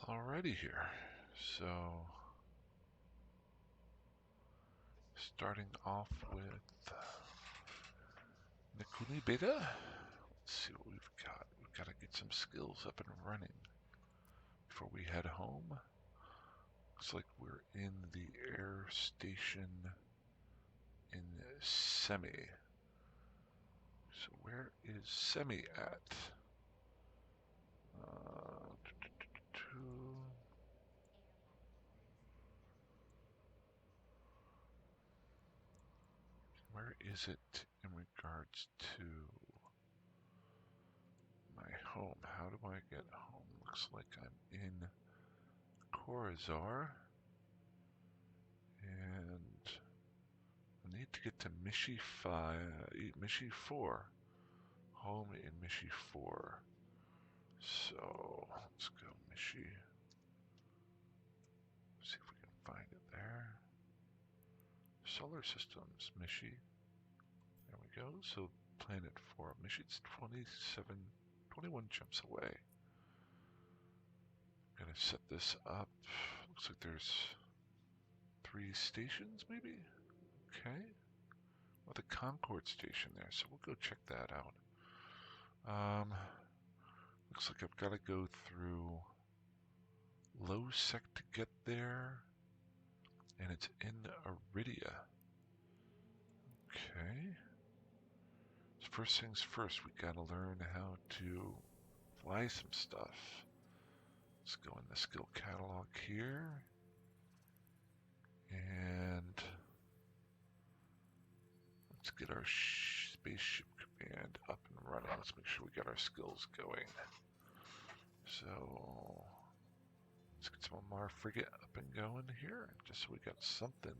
already here. So, starting off with Nukinni beta. Let's see what we've got. We've got to get some skills up and running before we head home. Looks like we're in the air station in Semi. So where is Semi at? Where is it in regards to my home? How do I get home? Looks like I'm in Corazar. And I need to get to Mishi 4. Home in Mishi 4. So let's go Mishi. See if we can find it there. Solar systems, Mishi. There we go. So planet 4, Mishi's 21 jumps away. I'm gonna set this up. Looks like there's 3 stations maybe? Okay. With a Concord station there, so we'll go check that out. Looks like I've got to go through low sec to get there, and it's in Iridia. Okay. So first things first, we got to learn how to fly some stuff. Let's go in the skill catalog here, and let's get our spaceship command up and running. Let's make sure we got our skills going. So let's get some of our frigate up and going here, just so we got something.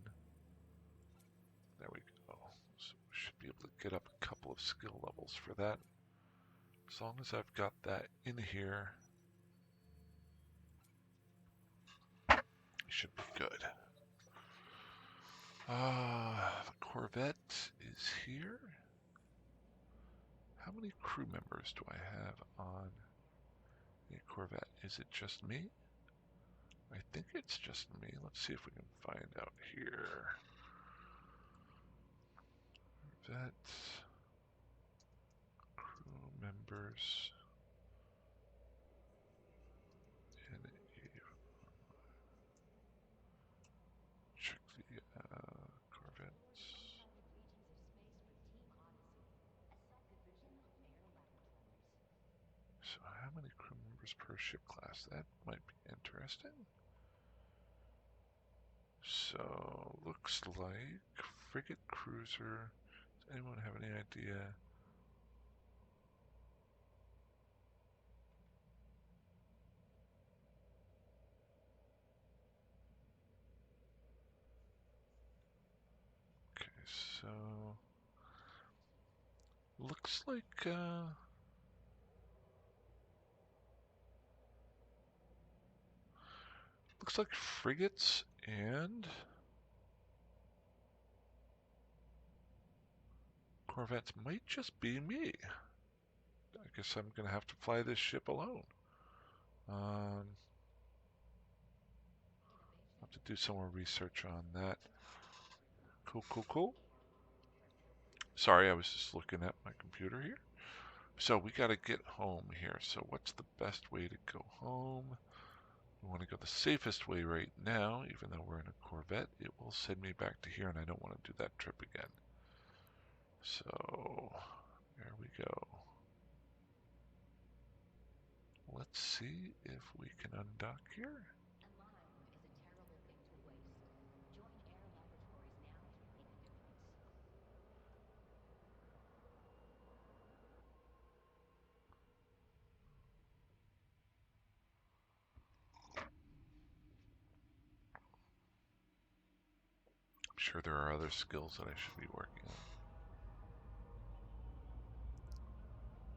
There we go. So we should be able to get up a couple of skill levels for that. As long as I've got that in here, it should be good. The Corvette is here. How many crew members do I have on the Corvette? Is it just me? I think it's just me. Let's see if we can find out here. Corvette crew members. And check the Corvettes. So how many crew members per ship class? That might be interesting. So looks like frigate cruiser. Does anyone have any idea? Okay, so looks like frigates and corvettes might just be me. I guess I'm gonna have to fly this ship alone. I'll have to do some more research on that. Cool. Sorry, I was just looking at my computer here. So we gotta get home here. So what's the best way to go home? We want to go the safest way right now, even though we're in a Corvette. It will send me back to here, and I don't want to do that trip again. So, there we go. Let's see if we can undock here. I'm sure there are other skills that I should be working on.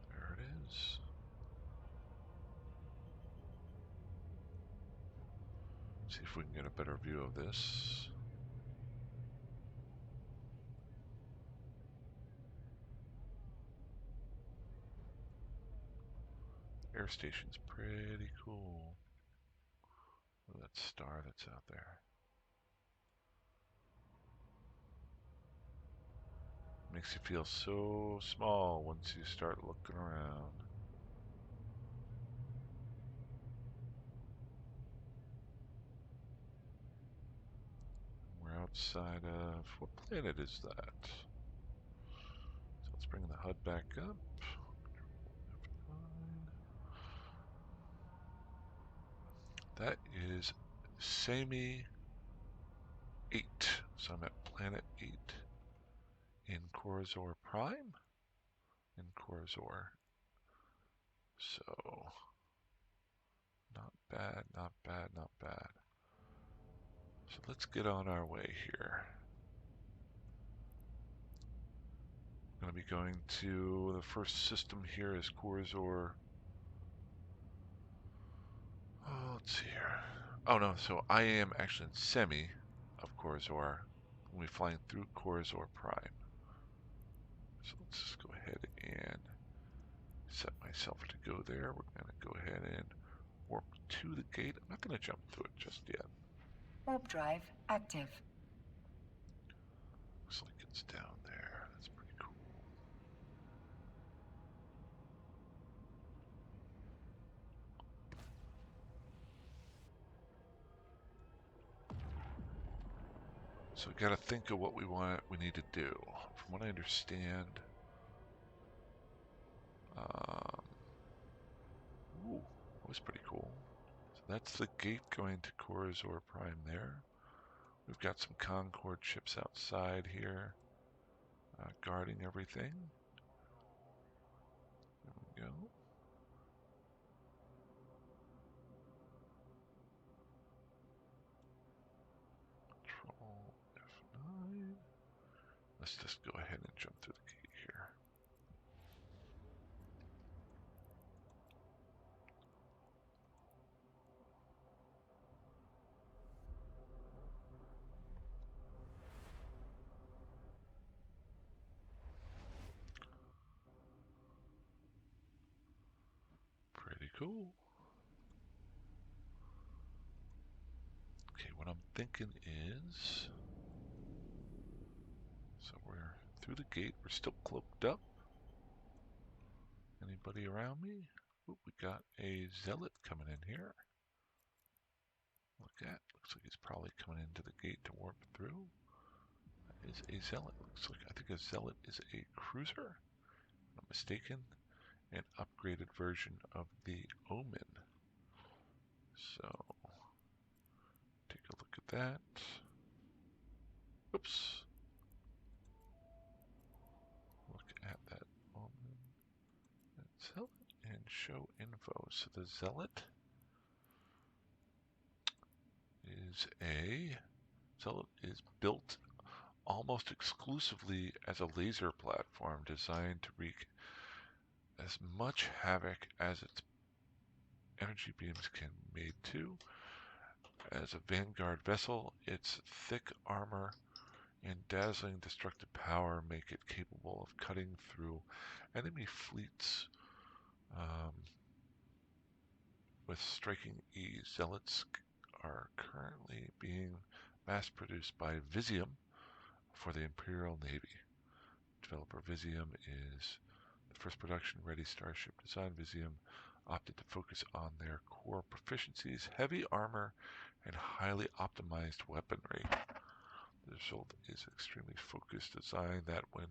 There it is. See if we can get a better view of this. Air station's pretty cool. Ooh, that star that's out there. Makes you feel so small once you start looking around. We're outside of... what planet is that? So let's bring the HUD back up. That is Sami 8. So I'm at planet 8 in Corazor Prime. In Corazor. So, not bad, not bad, not bad. So let's get on our way here. I'm going to be going to the first system here is Corazor. Oh, let's see here. Oh no, so I am actually in Semi of Corazor. We'll be flying through Corazor Prime. So let's just go ahead and set myself to go there. We're going to go ahead and warp to the gate. I'm not going to jump to it just yet. Warp drive active. Looks like it's down there. That's pretty cool. So we got to think of what we need to do. From what I understand, ooh, that was pretty cool. So that's the gate going to Corazor Prime there. We've got some Concorde ships outside here, guarding everything. There we go. Control F9. Let's just go ahead and jump through the gate here. Pretty cool. Okay, what I'm thinking is, so we're through the gate. We're still cloaked up. Anybody around me? Ooh, we got a zealot coming in here. Look at, looks like he's probably coming into the gate to warp through. That is a zealot. Looks like, I think a zealot is a cruiser. If I'm not mistaken. An upgraded version of the Omen. So, take a look at that. Oops. Look at that Omen. Zealot and show info. So the Zealot is built almost exclusively as a laser platform designed to wreak as much havoc as its energy beams can be made to. As a vanguard vessel, its thick armor and dazzling destructive power make it capable of cutting through enemy fleets with striking ease. Zealots are currently being mass-produced by Visium for the Imperial Navy. Developer Visium is the first production-ready starship design. Visium opted to focus on their core proficiencies, heavy armor, and highly optimized weaponry. The result is extremely focused design that, when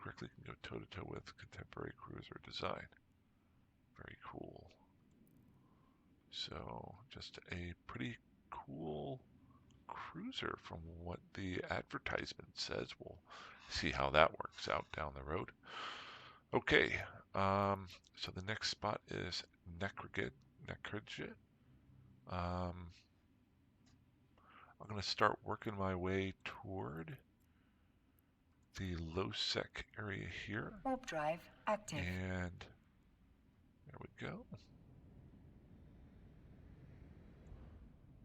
correctly, can go toe-to-toe with contemporary cruiser design. Very cool. So, just a pretty cool cruiser from what the advertisement says. We'll see how that works out down the road. Okay, so the next spot is Nekrigid. I'm going to start working my way toward the low sec area here. Warp drive active. And there we go.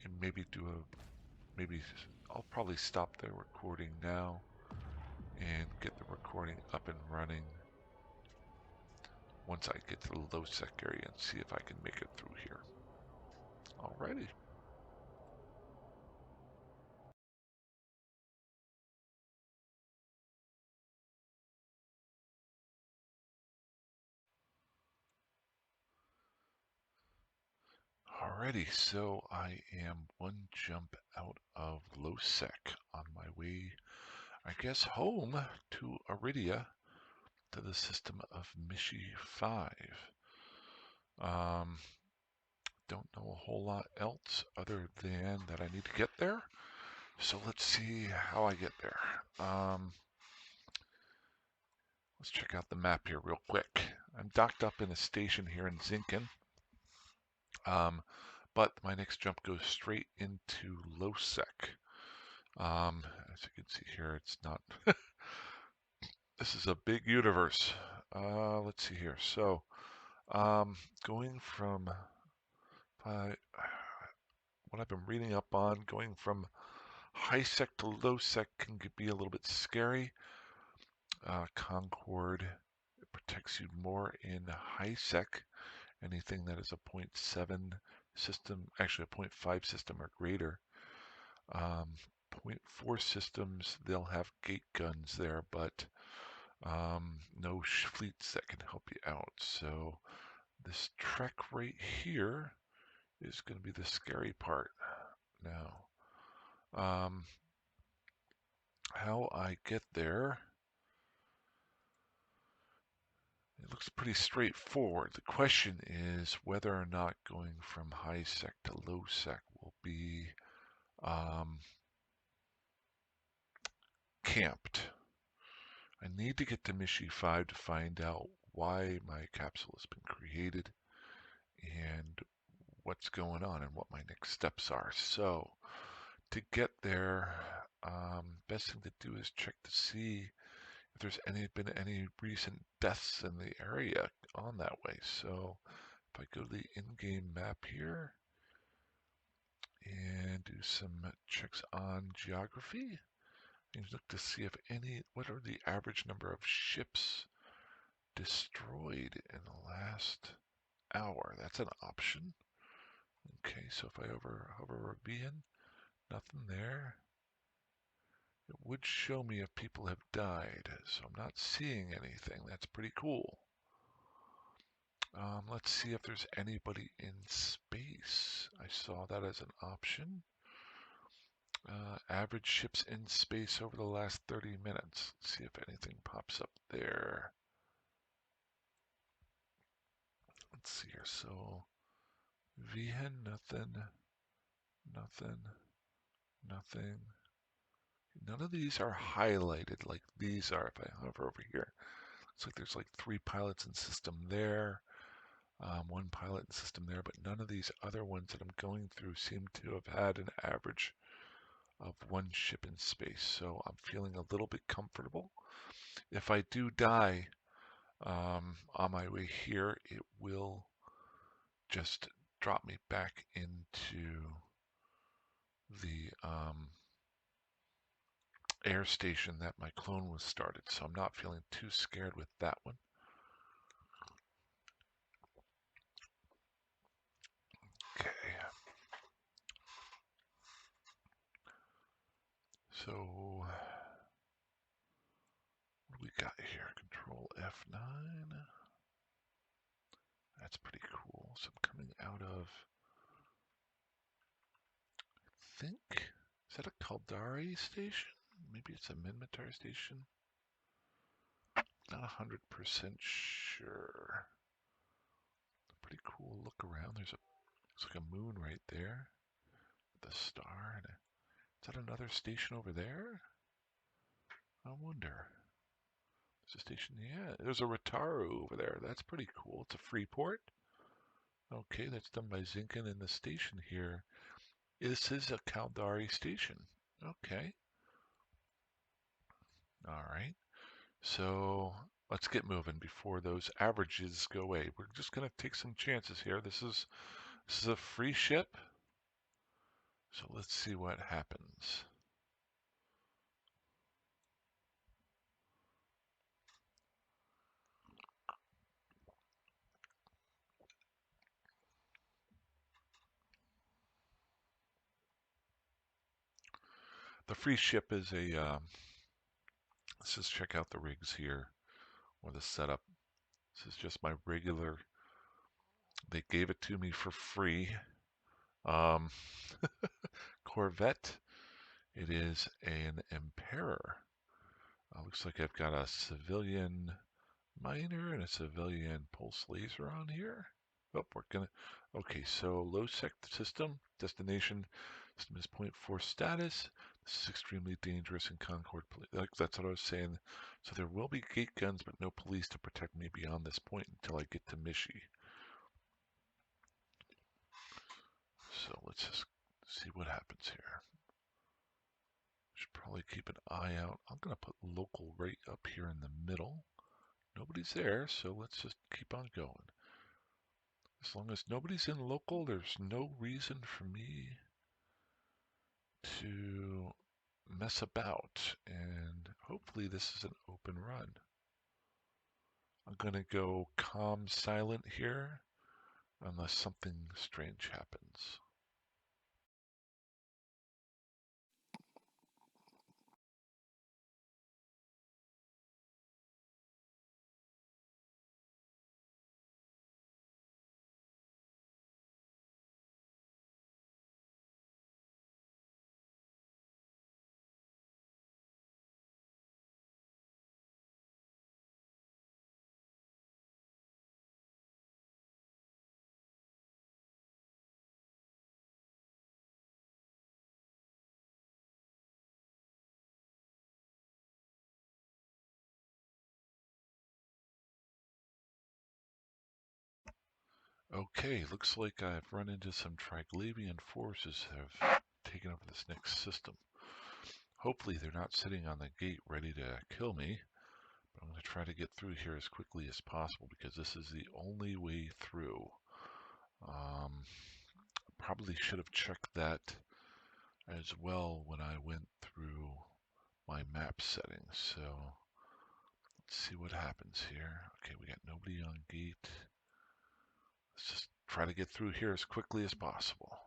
And maybe I'll probably stop the recording now and get the recording up and running once I get to the low sec area and see if I can make it through here. Alrighty. Alrighty, so I am one jump out of low sec on my way, I guess, home to Iridia, to the system of Mishi 5. Don't know a whole lot else other than that I need to get there. So let's see how I get there. Let's check out the map here real quick. I'm docked up in a station here in Zinkin. But my next jump goes straight into low sec. As you can see here, it's not. This is a big universe. Let's see here. So, going from what I've been reading up on, going from high sec to low sec can be a little bit scary. Concord protects you more in high sec. Anything that is a 0.7 system, actually a 0.5 system or greater. 0.4 systems, they'll have gate guns there, but no fleets that can help you out. So this trek right here is going to be the scary part. Now, how I get there, it looks pretty straightforward. The question is whether or not going from high sec to low sec will be camped. I need to get to Mishi 5 to find out why my capsule has been created and what's going on and what my next steps are. So to get there, best thing to do is check to see if there's been any recent deaths in the area on that way. So if I go to the in-game map here and do some checks on geography, and look to see if what are the average number of ships destroyed in the last hour. That's an option. Okay, so if I hover over Vian, nothing there. It would show me if people have died, so I'm not seeing anything. That's pretty cool. Let's see if there's anybody in space. I saw that as an option. Average ships in space over the last 30 minutes. Let's see if anything pops up there. Let's see here. So, Vihan, nothing, nothing, nothing. None of these are highlighted like these are. If I hover over here, looks like there's like 3 pilots in system there, 1 pilot in system there, but none of these other ones that I'm going through seem to have had an average of 1 ship in space. So I'm feeling a little bit comfortable. If I do die on my way here, it will just drop me back into the air station that my clone was started, so I'm not feeling too scared with that one. Okay. So, what do we got here? Control F9. That's pretty cool. So I'm coming out of, I think, is that a Caldari station? Maybe it's a Minmatar station? Not 100% sure. Pretty cool look around. Looks like a moon right there. The star. Is that another station over there? I wonder. There's a station, yeah. There's a Rataru over there. That's pretty cool. It's a free port. Okay, that's done by Zinkin, and the station here. This is a Caldari station. Okay. All right. So let's get moving before those averages go away. We're just going to take some chances here. This is a free ship. So let's see what happens. The free ship is a, let's just check out the rigs here, or the setup. This is just my regular, they gave it to me for free. Um, Corvette. It is an Emperor. Looks like I've got a civilian miner and a civilian pulse laser on here. Oh, we're gonna. Okay, so low sec system destination. System is 0.4 status. This is extremely dangerous in Concord. That's what I was saying. So there will be gate guns, but no police to protect me beyond this point until I get to Michi. So let's just see what happens here. Should probably keep an eye out. I'm gonna put local right up here in the middle. Nobody's there, so let's just keep on going. As long as nobody's in local, there's no reason for me to mess about. And hopefully this is an open run. I'm going to go calm silent here unless something strange happens. Okay, looks like I've run into some Triglavian forces that have taken over this next system. Hopefully they're not sitting on the gate ready to kill me. But I'm going to try to get through here as quickly as possible because this is the only way through. Probably should have checked that as well when I went through my map settings. So let's see what happens here. Okay, we got nobody on gate. Let's just try to get through here as quickly as possible.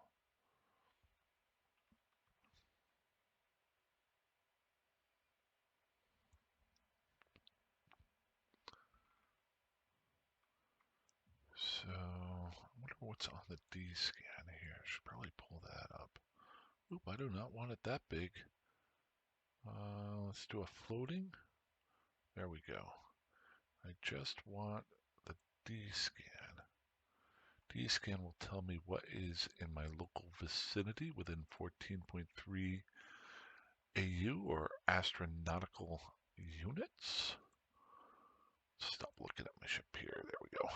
So I wonder what's on the D scan here. I should probably pull that up. Oop, I do not want it that big. Let's do a floating. There we go. I just want the D scan. D scan will tell me what is in my local vicinity within 14.3 AU or astronautical units. Stop looking at my ship here. There we go.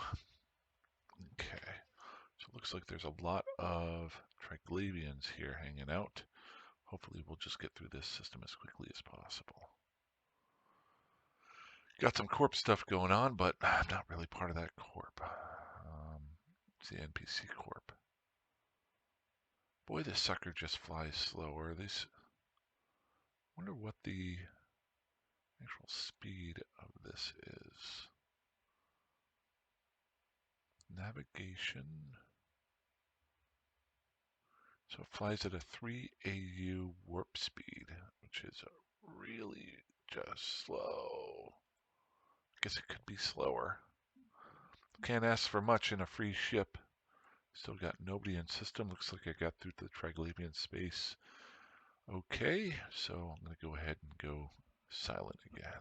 Okay. So it looks like there's a lot of Triglavians here hanging out. Hopefully we'll just get through this system as quickly as possible. Got some corp stuff going on, but I'm not really part of that corp. It's the NPC corp. Boy, this sucker just flies slower. This. Wonder what the actual speed of this is. Navigation. So it flies at a 3 AU warp speed, which is really just slow. I guess it could be slower. Can't ask for much in a free ship. Still got nobody in system. Looks like I got through the Triglavian space. Okay, so I'm going to go ahead and go silent again.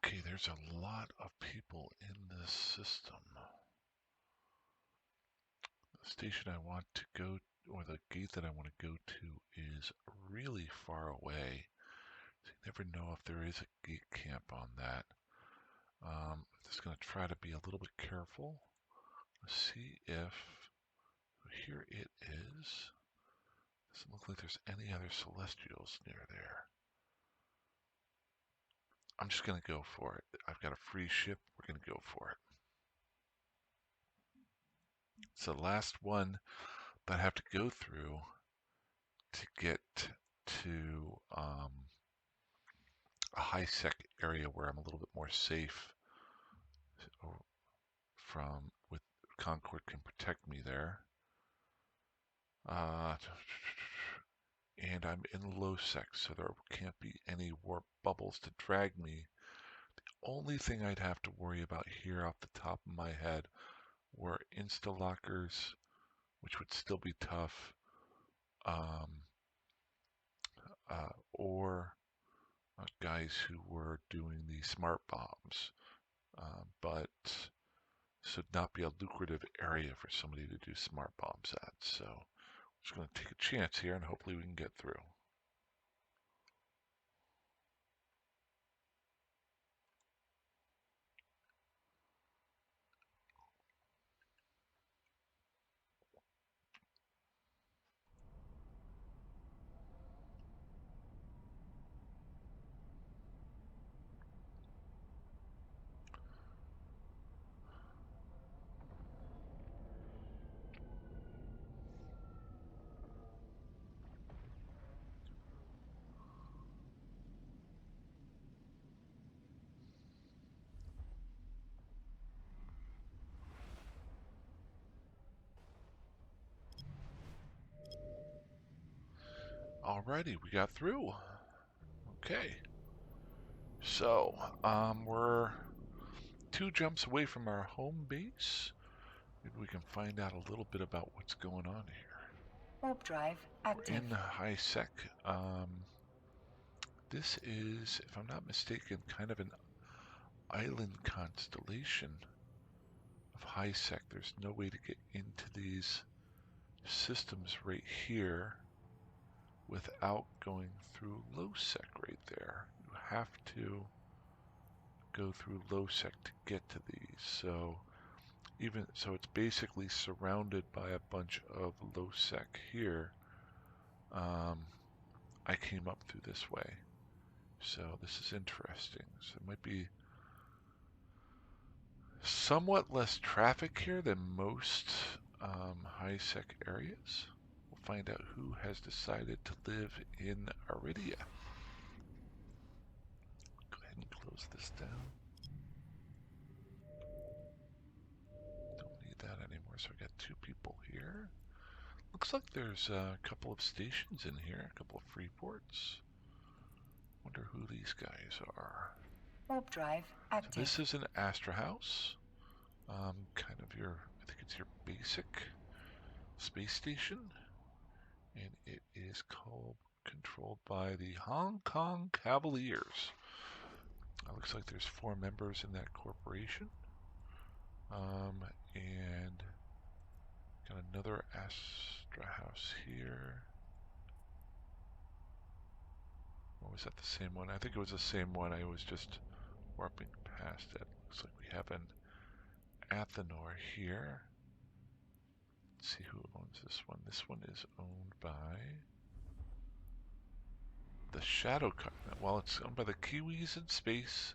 Okay, there's a lot of people in this system. station I want to go, or the gate that I want to go to, is really far away. So you never know if there is a gate camp on that. I'm just going to try to be a little bit careful. Let's see if here it is. Doesn't look like there's any other celestials near there. I'm just going to go for it. I've got a free ship. We're going to go for it. It's the last one that I have to go through to get to a high-sec area where I'm a little bit more safe from, with Concord can protect me there. And I'm in low sec, so there can't be any warp bubbles to drag me. The only thing I'd have to worry about here off the top of my head were insta-lockers, which would still be tough, or guys who were doing the smart bombs, but this would not be a lucrative area for somebody to do smart bombs at. So I'm just going to take a chance here and hopefully we can get through. Alrighty, we got through. Okay. So, we're 2 jumps away from our home base. Maybe we can find out a little bit about what's going on here. Warp drive active. We're in high sec. This is, if I'm not mistaken, kind of an island constellation of high sec. There's no way to get into these systems right here without going through low sec right there. You have to go through low sec to get to these. So it's basically surrounded by a bunch of low sec here. I came up through this way, so this is interesting. So it might be somewhat less traffic here than most high sec areas. We'll find out who has decided to live in Aridia. Go ahead and close this down. Don't need that anymore, so I got 2 people here. Looks like there's a couple of stations in here, a couple of free ports. Wonder who these guys are. Warp drive active. So this is an Astra House. Kind of your, I think it's your basic space station. And it is controlled by the Hong Kong Cavaliers. Looks like there's 4 members in that corporation. And got another Astra House here. Or was that the same one? I think it was the same one. I was just warping past it. Looks like we have an Athenor here. Let's see who owns this one. This one is owned by the Shadow Car. Well, it's owned by the Kiwis in space,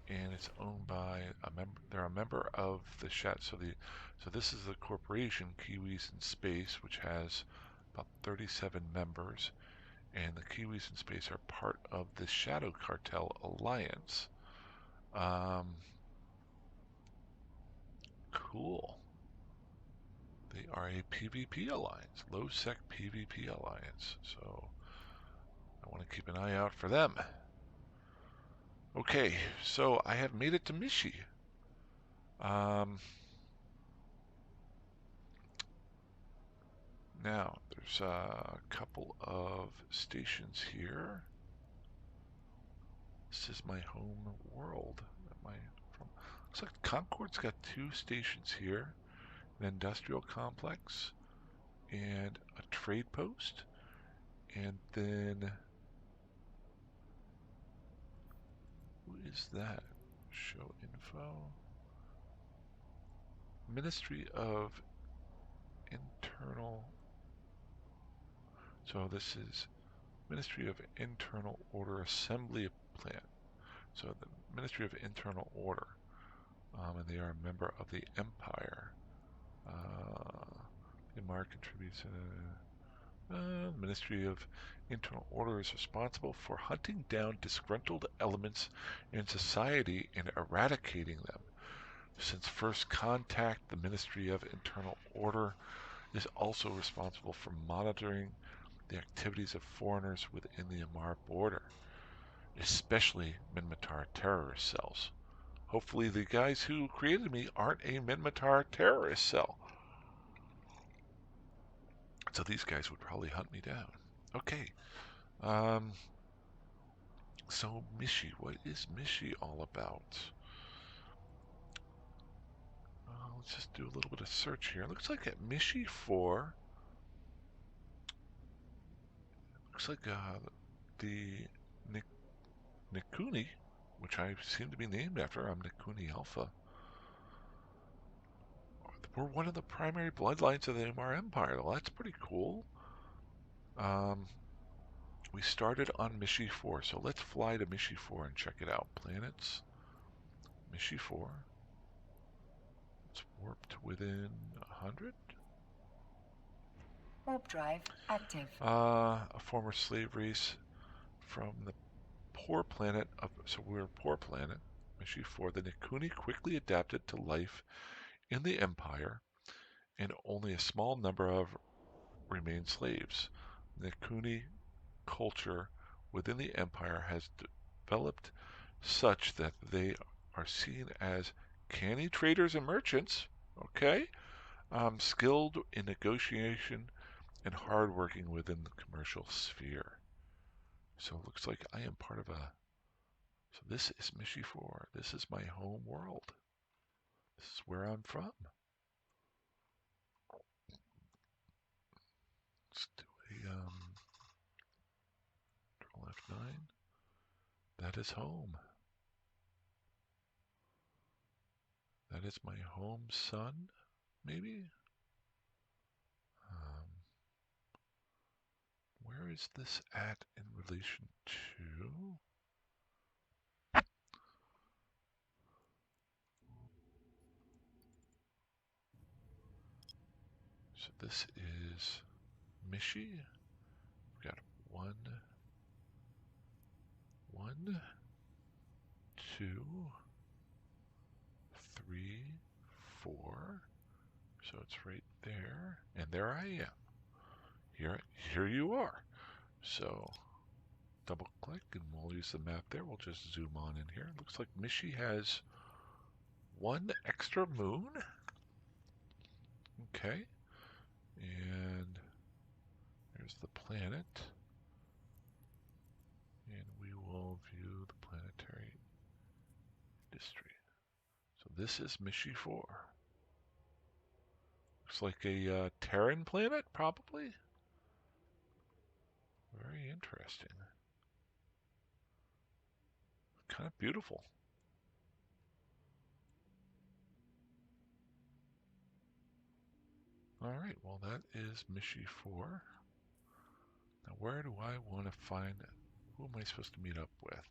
and it's owned by a member. They're a member of the Shadow. So this is the corporation Kiwis in Space, which has about 37 members, and the Kiwis in Space are part of the Shadow Cartel Alliance. Cool. They are a PvP alliance, low sec PvP alliance. So I want to keep an eye out for them. Okay, so I have made it to Mishi. Now there's a couple of stations here. This is my home world. Looks like Concord's got 2 stations here, an industrial complex, and a trade post, and then who is that? Show info. Ministry of Internal. So this is Ministry of Internal Order Assembly Plant. So the Ministry of Internal Order, and they are a member of the Empire. The Empire contributes. The Ministry of Internal Order is responsible for hunting down disgruntled elements in society and eradicating them. Since first contact, the Ministry of Internal Order is also responsible for monitoring the activities of foreigners within the Amar border, especially Minmatar terrorist cells. Hopefully the guys who created me aren't a Minmatar terrorist cell. So these guys would probably hunt me down. Okay. So Mishi, what is Mishi all about? Let's just do a little bit of search here. Looks like at Mishi 4, looks like the Nukinni, which I seem to be named after. I'm Nukinni Alpha. We're one of the primary bloodlines of the Amar Empire. Well, that's pretty cool. We started on Mishi 4, so let's fly to Mishi 4 and check it out. Planets, Mishi 4. It's warped within 100. Warp drive active. A former slave race from the poor planet of, so we're a poor planet, Mishi 4. The Nukinni quickly adapted to life in the Empire, and only a small number of remain slaves. Nukinni culture within the Empire has developed such that they are seen as canny traders and merchants, okay, skilled in negotiation and hardworking within the commercial sphere. So it looks like I am part of a. So this is Mishi 4. This is my home world. This is where I'm from. Let's do a Control F9. That is home. That is my home sun, maybe? Where is this at in relation to? So this is Mishi. We've got 1, 2, 3, 4. So it's right there, and there I am. Here you are. So double click and we'll use the map there. We'll just zoom on in here. Looks like Mishi has 1 extra moon. Okay. And there's the planet. And we will view the planetary industry. So this is Mishi 4. Looks like a Terran planet, probably. Very interesting. Kind of beautiful. Alright, well that is Mishi 4. Now where do I want to find, who am I supposed to meet up with?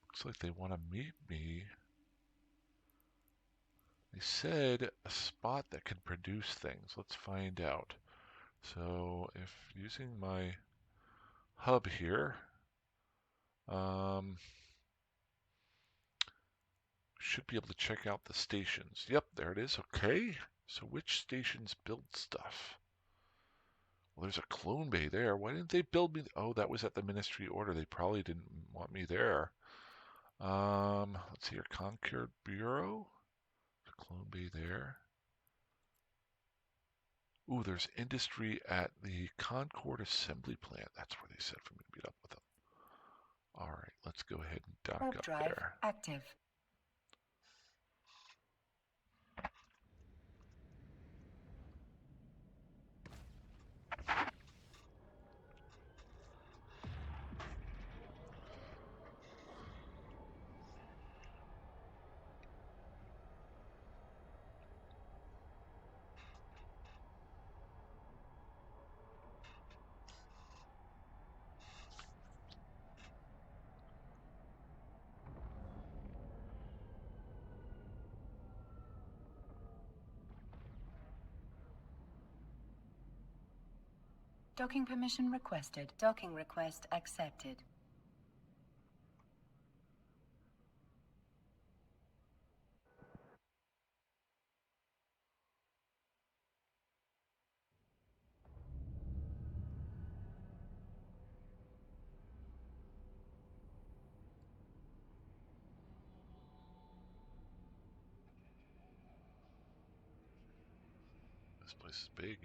Looks like they want to meet me. They said a spot that can produce things. Let's find out. So if using my hub here, should be able to check out the stations. Yep, there it is. Okay. So which stations build stuff? Well, there's a clone bay there. Why didn't they build me? Oh, that was at the Ministry order. They probably didn't want me there. Let's see here. Concord Bureau. The clone bay there. Ooh, there's industry at the Concord Assembly Plant. That's where they said for me to meet up with them. All right, let's go ahead and dock Warp up drive there. active. Docking permission requested. Docking request accepted. This place is big.